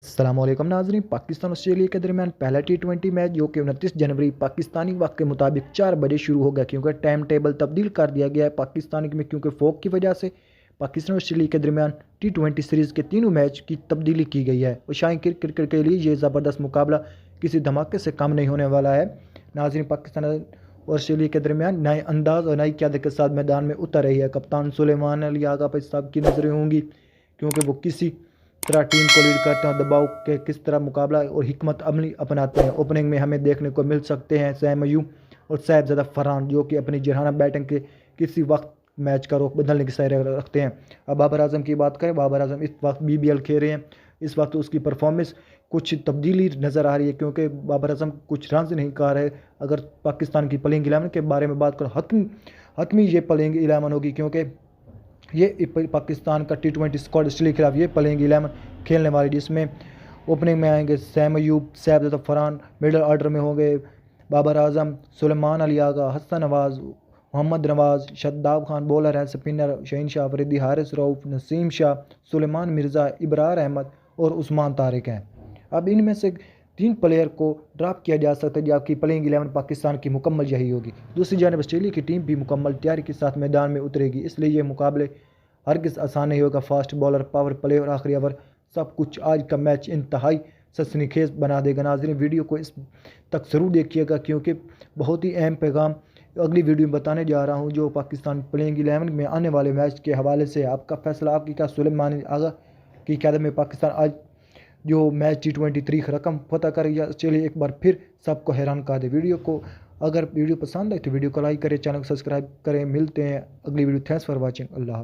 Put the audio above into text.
अस्सलामुअलैकुम नाज़रीन। पाकिस्तान ऑस्ट्रेलिया के दरमियान पहला T20 मैच जो कि 29 जनवरी पाकिस्तानी वक्त के मुताबिक 4 बजे शुरू होगा, क्योंकि टाइम टेबल तब्दील कर दिया गया है पाकिस्तान में, क्योंकि फोक की वजह से पाकिस्तान ऑस्ट्रेलिया के दरमियान T20 सीरीज़ के तीनों मैच की तब्दीली की गई है। और शायद क्रिकेट के लिए ये ज़बरदस्त मुकाबला किसी धमाके से कम नहीं होने वाला है। नाज़रीन, पाकिस्तान और ऑस्ट्रेलिया के दरमियान नए अंदाज और नई क़यादत के साथ मैदान में उतर रही है। कप्तान सुलेमान अली आगा पर सबकी नज़रें होंगी, क्योंकि वो किसी तरह टीम को लीड करते हैं, दबाव के किस तरह मुकाबला और हिकमत अमली अपनाते हैं। ओपनिंग में हमें देखने को मिल सकते हैं सैम अयूब और साहिबजादा फरहान, जो कि अपनी जरहाना बैटिंग के किसी वक्त मैच का रुख बदलने की सैर रखते हैं। अब बाबर आजम की बात करें, बाबर आजम इस वक्त BBL खेल रहे हैं। इस वक्त उसकी परफॉर्मेंस कुछ तब्दीली नज़र आ रही है, क्योंकि बाबर आजम कुछ रन नहीं कर रहे। अगर पाकिस्तान की प्लेइंग 11 के बारे में बात करूँ, हतमी ये प्लेइंग 11 होगी, क्योंकि ये पाकिस्तान का T20 स्क्वाड ऑस्ट्रेलिया के खिलाफ ये प्लेइंग 11 खेलने वाली, जिसमें ओपनिंग में आएंगे Sam Ayub, Sahibzada Farhan, middle order में होंगे बाबर आजम, सुलेमान अली आगा, हसन नवाज, मोहम्मद नवाज, शादाब खान बॉलर है, स्पिनर शहीन शाह अफरीदी, हारिस रऊफ, नसीम शाह, सुलेमान मिर्ज़ा, इब्रार अहमद और उस्मान तारिक हैं। अब इनमें से 3 प्लेयर को ड्रॉप किया जा सकता है, जबकि प्लेइंग 11 पाकिस्तान की मुकम्मल यही होगी। दूसरी जानब ऑस्ट्रेलिया की टीम भी मुकम्मल तैयारी के साथ मैदान में उतरेगी, इसलिए ये मुकाबले हरगिज़ आसान नहीं होगा। फास्ट बॉलर, पावर प्ले और आखिरी ओवर, सब कुछ आज का मैच इंतहाई सनसनीखेज बना देगा। नाज़रीन, वीडियो को इस तक ज़रूर देखिएगा, क्योंकि बहुत ही अहम पैगाम अगली वीडियो में बताने जा रहा हूं, जो पाकिस्तान प्लेइंग 11 में आने वाले मैच के हवाले से। आपका फैसला आपकी क्या? सुलेमान आगा की क़यादत में पाकिस्तान आज जो मैच T23 रकम पता करेगा। चलिए एक बार फिर सबको हैरान कर दे। अगर वीडियो पसंद आए तो वीडियो को लाइक करें, चैनल को सब्सक्राइब करें। मिलते हैं अगली video. Thanks for watching. Allah हाफ़िज़।